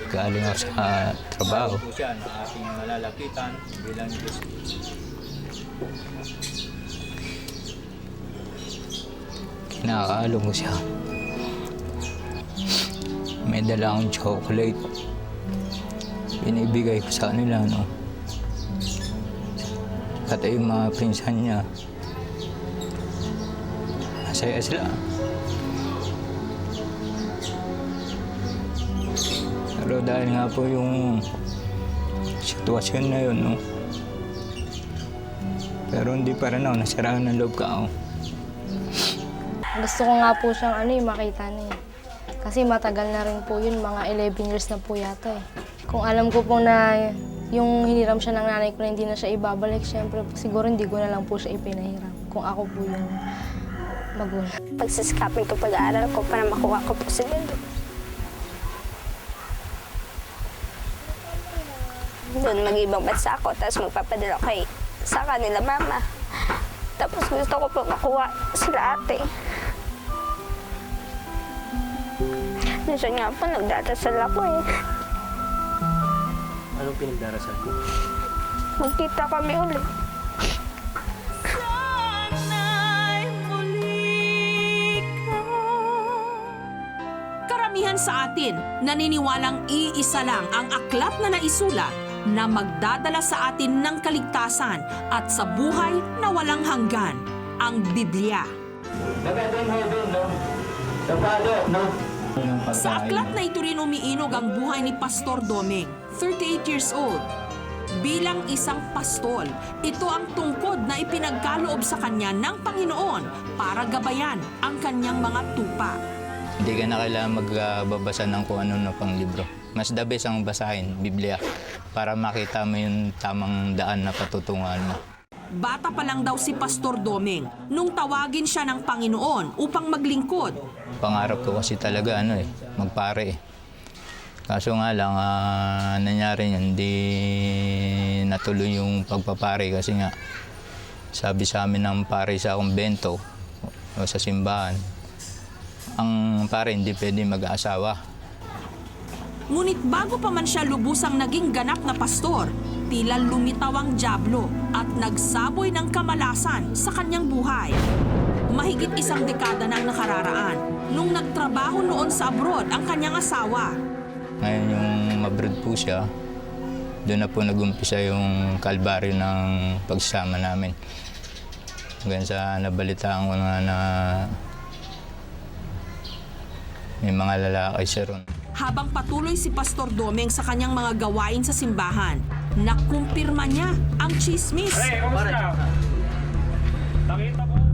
Galing ako sa trabaho. Po siya na ating malalapitan bilang Diyos. Kinakalo ko siya. May dala akong chocolate. Binibigay ko sa kanila, no? Pati yung mga pinsan niya. Masaya sila. Pero dahil nga po yung sitwasyon na yun, no? Pero hindi pa rin ako nasiraan ng loob ka ako. Gusto ko nga po siyang makita niya. Kasi matagal na rin po yun, mga 11 years na po yata eh. Kung alam ko po na yung hiniram siya ng nanay ko na hindi na siya ibabalik, syempre siguro hindi ko na lang po siya ipinahiram. Kung ako po yung magulang. Pagsisikapin ko pag-aaral ko para makuha ko po sila. Doon mag-ibang bansa ako, tapos magpapadala kay sa kanila mama. Tapos gusto ko po makuha sila ate. Minsan nga po, nagdadasal ako eh. Anong pinagdarasal ko? Magkita kami ulit. Karamihan sa atin naniniwalang iisa lang ang aklat na naisulat na magdadala sa atin ng kaligtasan at sa buhay na walang hanggan, ang Biblia. Sa aklat na ito rin umiinog ang buhay ni Pastor Doming, 38 years old. Bilang isang pastol, ito ang tungkod na ipinagkaloob sa kanya ng Panginoon para gabayan ang kanyang mga tupa. Hindi ka na kailangan magbabasa ng kung ano na pang libro. Mas the best ang basahin, Biblia, para makita mo yung tamang daan na patutunguhan mo. Bata pa lang daw si Pastor Doming nung tawagin siya ng Panginoon upang maglingkod. Pangarap ko kasi talaga magpare eh. Kaso nga lang, nangyari yun, hindi natuloy yung pagpapare kasi nga sabi sa amin ng pare sa kumbento o sa simbahan, ang pare hindi pwede mag-aasawa. Ngunit bago pa man siya lubusang naging ganap na pastor, tila lumitaw ang dyablo at nagsaboy ng kamalasan sa kanyang buhay. Mahigit isang dekada nang nakararaan nung nagtrabaho noon sa abroad ang kanyang asawa. Ngayon yung abroad po siya, doon na po nag-umpisa yung kalbaryo ng pagsasama namin. Hanggang sa nabalitaan ko na may mga lalaki siya ron. Habang patuloy si Pastor Doming sa kanyang mga gawain sa simbahan, nakumpirma niya ang chismis.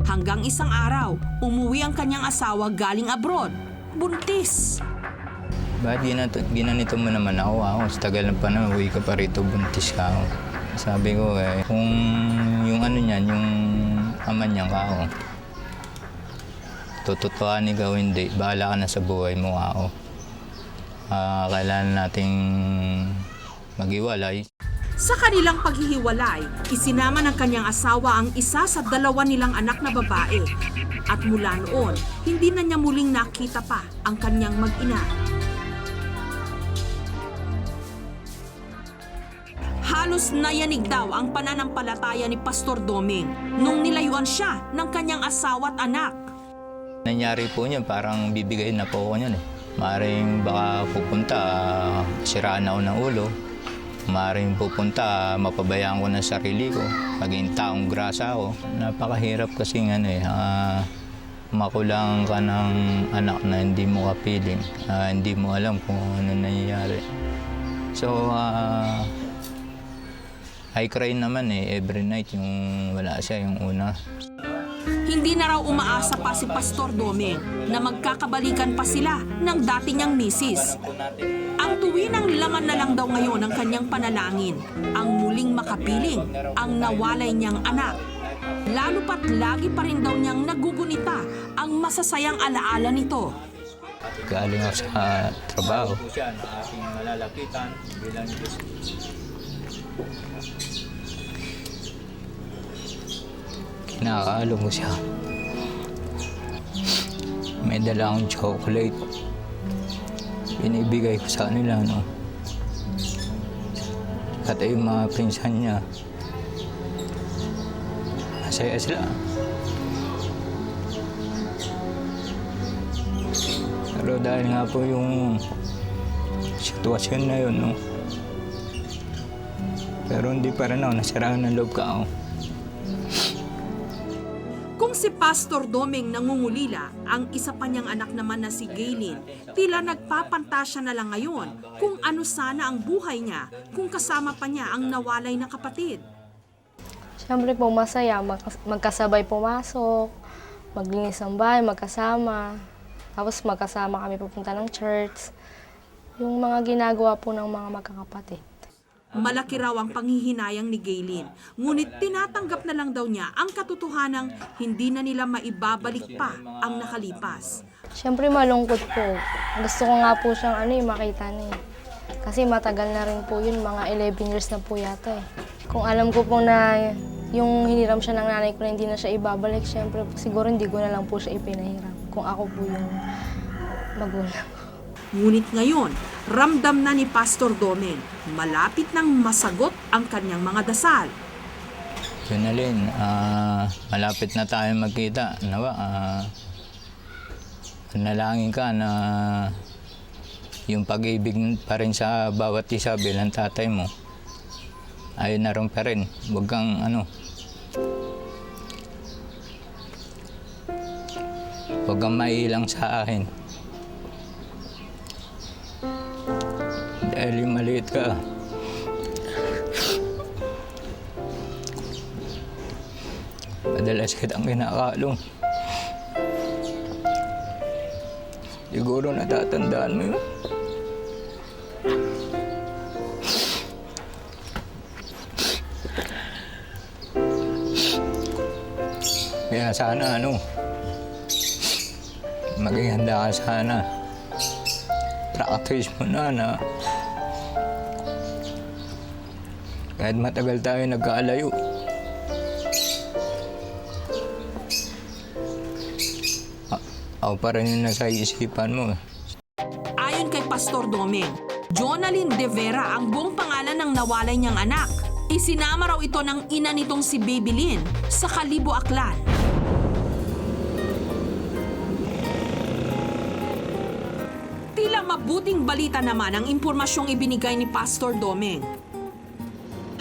Hanggang isang araw, umuwi ang kanyang asawa galing abroad, buntis. Bakit ginanito mo naman ako? Sa tagal ng panahon, uwi ka pa rito, buntis ka ako. Sabi ko kung yung niyan, yung ama niya ka ako. Tututuan ikaw hindi, bahala ka na sa buhay mo ako. Kailangan nating maghiwalay. Sa kanilang paghihiwalay, isinama ng kanyang asawa ang isa sa dalawa nilang anak na babae. At mula noon, hindi na niya muling nakita pa ang kanyang mag-ina. Halos nayanig daw ang pananampalataya ni Pastor Doming nung nilayuan siya ng kanyang asawa at anak. Nangyari po niyan, parang bibigay na po ako niyan eh. Maaaring baka pupunta, siraan ako ng ulo. Maaaring pupunta, mapabayaan ko ng sarili ko. Maging taong grasa ako. Napakahirap kasi makulang ka ng anak na hindi mo kapiling. Hindi mo alam kung ano nangyayari. So, I cry naman every night yung wala siya, yung una. Hindi na raw umaasa pa si Pastor Doming na magkakabalikan pa sila ng dati niyang misis. Ang tuwinang laman na lang daw ngayon ng kanyang panalangin, ang muling makapiling ang nawalay niyang anak. Lalo pat lagi pa rin daw niyang nagugunita ang masasayang alaala nito. Galing ako sa trabaho. Po siya na ating malalapitan bilang Diyos. Kinakalo ko siya. May dala akong chocolate. inibigay ko sa kanila, no? At yung mga pinsan niya, masaya sila. Pero dahil nga po yung sitwasyon na yun, no? Pero hindi pa rin ako nasiraan ng loob ka ako. Kung si Pastor Doming nangungulila, ang isa pa niyang anak naman na si Gaylene, tila nagpapantasya na lang ngayon kung ano sana ang buhay niya kung kasama pa niya ang nawalay na kapatid. Siyempre po masaya, magkasabay pumasok, maglinis ng bahay, magkasama. Tapos magkasama kami pupunta ng church. Yung mga ginagawa po ng mga magkakapatid. Malaki raw ang panghihinayang ni Gaylene, ngunit tinatanggap na lang daw niya ang katotohanang hindi na nila maibabalik pa ang nakalipas. Siyempre malungkot po. Gusto ko nga po siyang makita na eh. Kasi matagal na rin po yun, mga 11 years na po yata eh. Kung alam ko po na yung hiniram siya ng nanay ko na hindi na siya ibabalik, siyempre siguro hindi ko na lang po siya ipinahiram kung ako po yung magulang. Ngunit ngayon, ramdam na ni Pastor Doming, malapit nang masagot ang kanyang mga dasal. Junalyn, malapit na tayo magkita. Nawa, nalangin ka na yung pag-ibig pa rin sa bawat isa bilang tatay mo ay naroon pa rin. Huwag kang huwag kang mailang sa akin. Dahil yung maliit ka. Madalas kitang kinakalong. Siguro natatandaan mo yun. Kaya sana maging handa ka sana. Practice mo na kahit matagal tayo nagkaalayo. Ako pa rin yung nasa isipan mo. Ayon kay Pastor Doming, Jonalyn De Vera ang buong pangalan ng nawalay niyang anak. Isinama raw ito ng ina nitong si Babylyn sa Kalibo, Aklan. Tila mabuting balita naman ang impormasyong ibinigay ni Pastor Doming.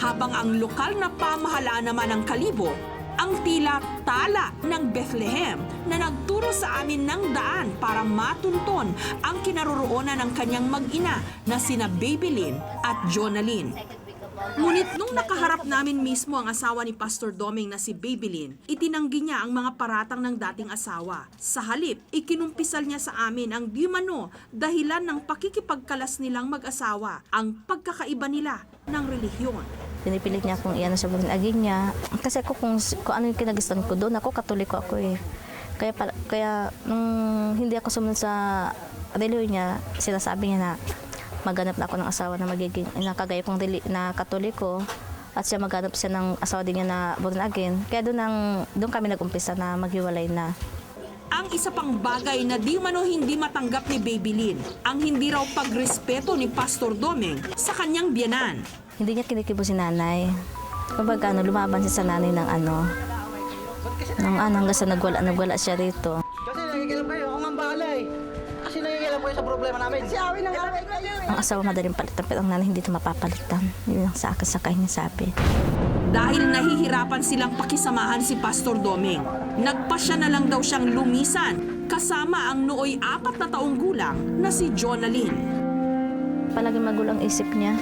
Habang ang lokal na pamahalaan naman ng Kalibo, ang tila tala ng Bethlehem na nagturo sa amin ng daan para matunton ang kinaroroonan ng kanyang mag-ina na sina Babylyn at Jonalyn. Ngunit nung nakaharap namin mismo ang asawa ni Pastor Doming na si Babylyn, itinanggi niya ang mga paratang ng dating asawa. Sa halip, ikinumpisal niya sa amin ang di mano dahilan ng pakikipagkalas nilang mag-asawa, ang pagkakaiba nila ng relihiyon. Pinipilit niya kung iyan sa burin aging niya. Kasi ako kung ano yung kinagustuhan ko doon, ako katoliko ako eh. Kaya nung hindi ako sumunod sa relihiyon niya, sinasabi niya na maghanap na ako ng asawa na magiging nakagaya kong na katoliko at siya maghanap siya ng asawa din niya na born again. Kaya doon kami nag-umpisa na maghiwalay na. Ang isa pang bagay na di mano hindi matanggap ni Babylyn, ang hindi raw pagrespeto ni Pastor Doming sa kanyang biyanan. Hindi niya kinikibo si nanay. Kumbaga lumaban siya sa nanay ng hanggang sa nagwala siya rito. Kasi nakikilam kayo, ako nga ang bahala eh. Kasi nakikilam kayo sa problema namin. Si Awi nang away kayo eh. Ang asawa madaling palitan pero ang nanay hindi ito mapapalitan. Yun ang sa akin sa kanya sabi. Dahil nahihirapan silang pakisamahan si Pastor Doming, nagpasya na lang daw siyang lumisan kasama ang nooy 4 na taong gulang na si Jonalyn. Palagi magulang isip niya.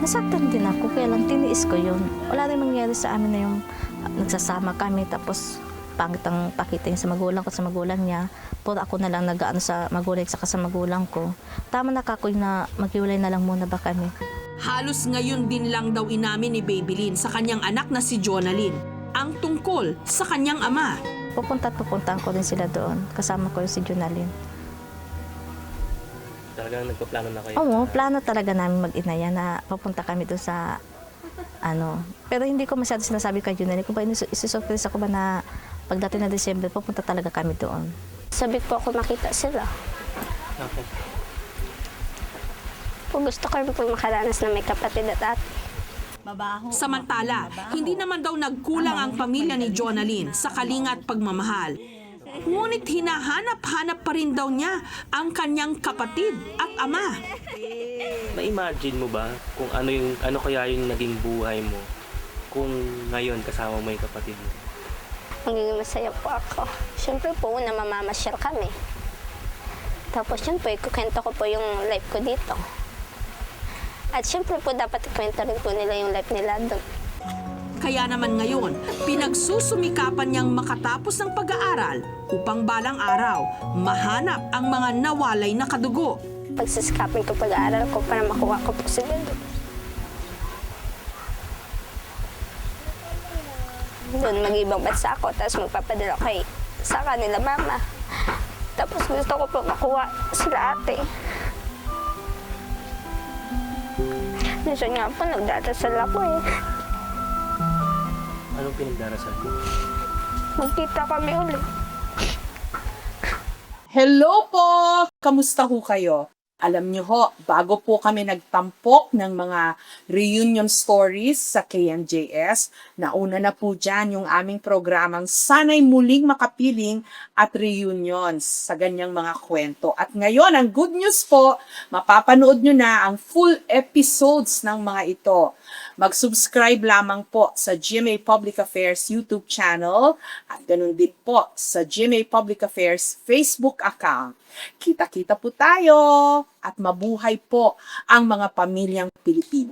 Nasaktan din ako, kaya lang tiniis ko yun. Wala rin mangyari sa amin na yung nagsasama kami, tapos pangit ang pakita niya sa magulang ko, sa magulang niya. Puro ako na lang nag-aano sa magulang at sa magulang ko. Tama na kakoy na maghiwalay na lang muna ba kami. Halos ngayon din lang daw inamin ni Babylyn sa kanyang anak na si Jonalyn ang tungkol sa kanyang ama. Pupuntahan ko rin sila doon. Kasama ko yung si Jonalyn. Talagang nagpaplano na kayo? Oo, plano talaga namin mag-inaya na papunta kami doon sa Pero hindi ko masyado sinasabi kay Jonalyn. Kung ba isusurprise ako ba na pagdating na December, pupunta talaga kami doon. Sabi po ako makita sila. Okay. po gusto ko rin po makaranas na may kapatid at ate. Samantala, hindi naman daw nagkulang ang pamilya ni Jonalyn sa kalinga at pagmamahal. Ngunit hinahanap-hanap pa rin daw niya ang kanyang kapatid at ama. Na-imagine mo ba kung ano kaya yung naging buhay mo kung ngayon kasama mo yung kapatid mo? Magiging masaya po ako. Siyempre po, una mamamasyal kami. Tapos yun po, ikukwento ko po yung life ko dito. At siyempre po, dapat ikwento rin po nila yung life nila doon. Kaya naman ngayon, pinagsusumikapan niyang makatapos ng pag-aaral upang balang araw mahanap ang mga nawalay na kadugo. Pagsisikapin ko pag-aaral ko para makuha ko po sila doon. Doon mag-ibang bansa ako, tapos magpapadala kay sa kanila mama. Tapos gusto ko po makuha sila ate. Minsan nga po, nagdadasal ako eh. Anong pinagdarasal mo? Magkita kami ulit. Hello po! Kamusta ho kayo? Alam niyo ho, bago po kami nagtampok ng mga reunion stories sa KNJS, nauna na po dyan yung aming programang Sana'y Muling Makapiling at Reunions sa ganyang mga kwento. At ngayon, ang good news po, mapapanood nyo na ang full episodes ng mga ito. Mag-subscribe lamang po sa GMA Public Affairs YouTube channel at ganun din po sa GMA Public Affairs Facebook account. Kita-kita po tayo at mabuhay po ang mga pamilyang Pilipino.